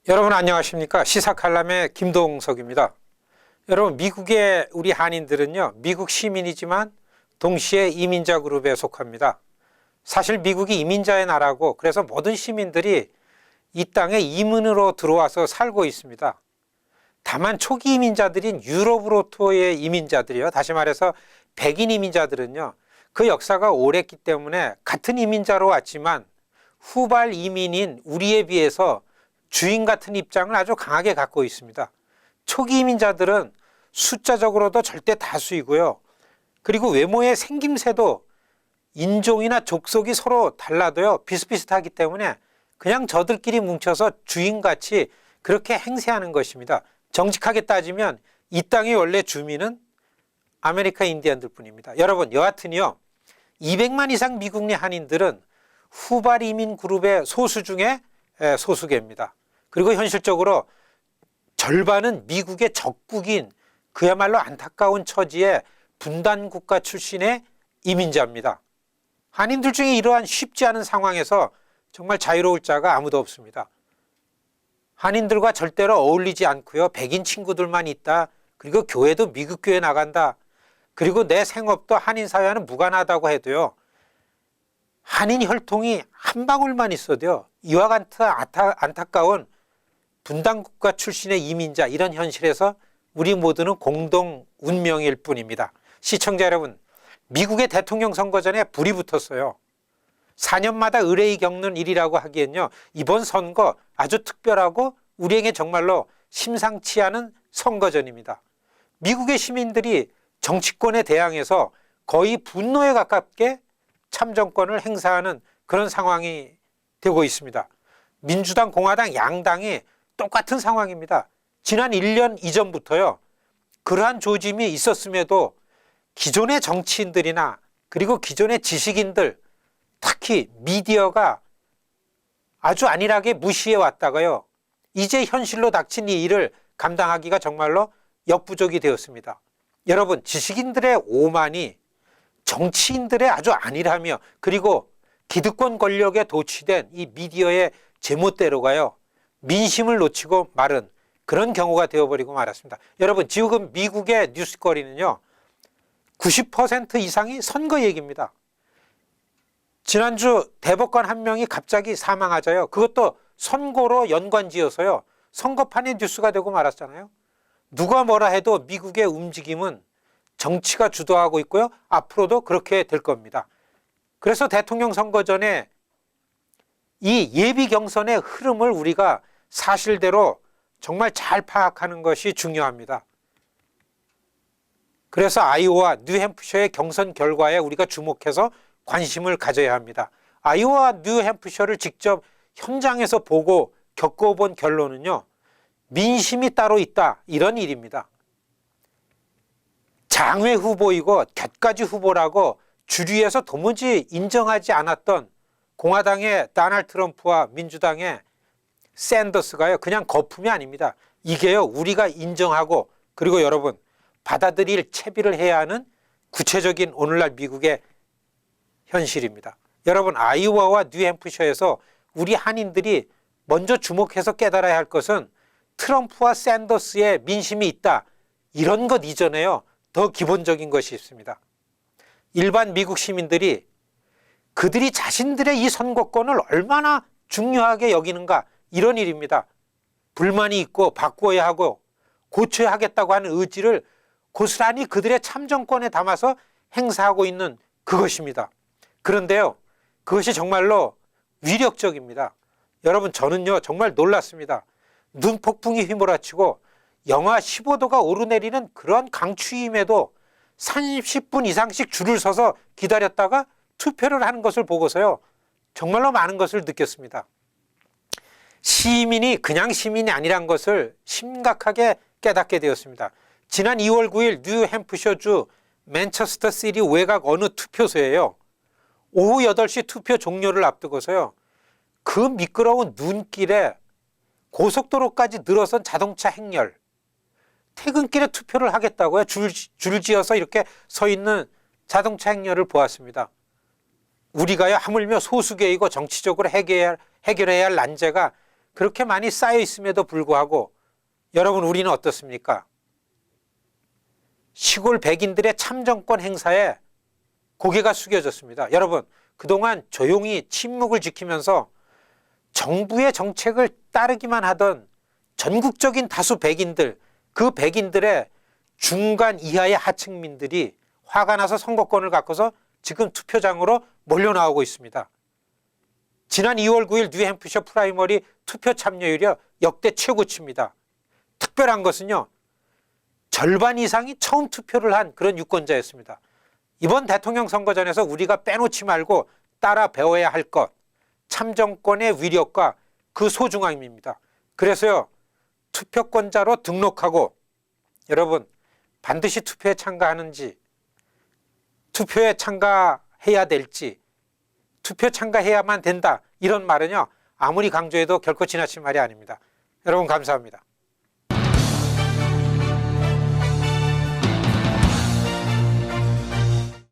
여러분 안녕하십니까? 시사칼럼의 김동석입니다. 여러분, 미국의 우리 한인들은요, 미국 시민이지만 동시에 이민자 그룹에 속합니다. 사실 미국이 이민자의 나라고, 그래서 모든 시민들이 이 땅에 이민으로 들어와서 살고 있습니다. 다만 초기 이민자들인 유럽으로부터의 이민자들이요, 다시 말해서 백인 이민자들은요, 그 역사가 오랬기 때문에 같은 이민자로 왔지만 후발 이민인 우리에 비해서 주인 같은 입장을 아주 강하게 갖고 있습니다. 초기 이민자들은 숫자적으로도 절대 다수이고요. 그리고 외모의 생김새도 인종이나 족속이 서로 달라도요, 비슷비슷하기 때문에 그냥 저들끼리 뭉쳐서 주인같이 그렇게 행세하는 것입니다. 정직하게 따지면 이 땅의 원래 주민은 아메리카 인디언들 뿐입니다. 여러분, 여하튼요, 200만 이상 미국 내 한인들은 후발 이민 그룹의 소수 중에 소수계입니다. 그리고 현실적으로 절반은 미국의 적국인 그야말로 안타까운 처지의 분단국가 출신의 이민자입니다. 한인들 중에 이러한 쉽지 않은 상황에서 정말 자유로울 자가 아무도 없습니다. 한인들과 절대로 어울리지 않고요, 백인 친구들만 있다. 그리고 교회도 미국 교회 나간다. 그리고 내 생업도 한인 사회와는 무관하다고 해도요, 한인 혈통이 한 방울만 있어도요, 이와 같은 안타까운 분단국가 출신의 이민자, 이런 현실에서 우리 모두는 공동 운명일 뿐입니다. 시청자 여러분, 미국의 대통령 선거 전에 불이 붙었어요. 4년마다 의례히 겪는 일이라고 하기엔요, 이번 선거 아주 특별하고 우리에게 정말로 심상치 않은 선거전입니다. 미국의 시민들이 정치권에 대항해서 거의 분노에 가깝게 참정권을 행사하는 그런 상황이 되고 있습니다. 민주당, 공화당 양당이 똑같은 상황입니다. 지난 1년 이전부터요, 그러한 조짐이 있었음에도 기존의 정치인들이나 그리고 기존의 지식인들, 특히 미디어가 아주 안일하게 무시해 왔다가요, 이제 현실로 닥친 이 일을 감당하기가 정말로 역부족이 되었습니다. 여러분, 지식인들의 오만이 정치인들의 아주 안일하며 지고 기득권 권력에 도취된 이 미디어의 제멋대로가요, 민심을 놓치고 마른 그런 경우가 되어버리고 말았습니다. 여러분, 지금 미국의 뉴스거리는요, 90% 이상이 선거 얘기입니다. 지난주 대법관 한 명이 갑자기 사망하자요, 그것도 선거로 연관지어서요, 선거판의 뉴스가 되고 말았잖아요. 누가 뭐라 해도 미국의 움직임은 정치가 주도하고 있고요, 앞으로도 그렇게 될 겁니다. 그래서 대통령 선거 전에 이 예비 경선의 흐름을 우리가 사실대로 정말 잘 파악하는 것이 중요합니다. 그래서 아이오와 뉴햄프셔의 경선 결과에 우리가 주목해서 관심을 가져야 합니다. 아이오와 뉴햄프셔를 직접 현장에서 보고 겪어본 결론은요, 민심이 따로 있다, 이런 일입니다. 장외 후보이고 곁가지 후보라고 주류에서 도무지 인정하지 않았던 공화당의 도널드 트럼프와 민주당의 샌더스가요, 그냥 거품이 아닙니다. 이게요, 우리가 인정하고 그리고 여러분 받아들일 채비를 해야 하는 구체적인 오늘날 미국의 현실입니다. 여러분, 아이오와와 뉴햄프셔에서 우리 한인들이 먼저 주목해서 깨달아야 할 것은 트럼프와 샌더스의 민심이 있다, 이런 것 이전에요, 더 기본적인 것이 있습니다. 일반 미국 시민들이 그들이 자신들의 이 선거권을 얼마나 중요하게 여기는가, 이런 일입니다. 불만이 있고 바꿔야 하고 고쳐야 하겠다고 하는 의지를 고스란히 그들의 참정권에 담아서 행사하고 있는 그것입니다. 그런데요, 그것이 정말로 위력적입니다. 여러분, 저는요 정말 놀랐습니다. 눈폭풍이 휘몰아치고 영하 15도가 오르내리는 그런 강추임에도 30분 이상씩 줄을 서서 기다렸다가 투표를 하는 것을 보고서요, 정말로 많은 것을 느꼈습니다. 시민이 그냥 시민이 아니란 것을 심각하게 깨닫게 되었습니다. 지난 2월 9일 뉴햄프셔주 맨체스터 시티 외곽 어느 투표소에요, 오후 8시 투표 종료를 앞두고서요, 그 미끄러운 눈길에 고속도로까지 늘어선 자동차 행렬, 퇴근길에 투표를 하겠다고요, 줄지어서 이렇게 서 있는 자동차 행렬을 보았습니다. 우리가요, 하물며 소수계이고 정치적으로 해결해야 할 난제가 그렇게 많이 쌓여 있음에도 불구하고 여러분 우리는 어떻습니까? 시골 백인들의 참정권 행사에 고개가 숙여졌습니다. 여러분 그동안 조용히 침묵을 지키면서 정부의 정책을 따르기만 하던 전국적인 다수 백인들, 그 백인들의 중간 이하의 하층민들이 화가 나서 선거권을 갖고서 지금 투표장으로 몰려 나오고 있습니다. 지난 2월 9일 뉴햄프셔 프라이머리 투표 참여율이 역대 최고치입니다. 특별한 것은요, 절반 이상이 처음 투표를 한 그런 유권자였습니다. 이번 대통령 선거전에서 우리가 빼놓지 말고 따라 배워야 할 것, 참정권의 위력과 그 소중함입니다. 그래서요, 투표권자로 등록하고 여러분 반드시 투표에 참가하는지, 투표에 참가해야 될지, 투표 참가해야만 된다, 이런 말은요 아무리 강조해도 결코 지나친 말이 아닙니다. 여러분 감사합니다.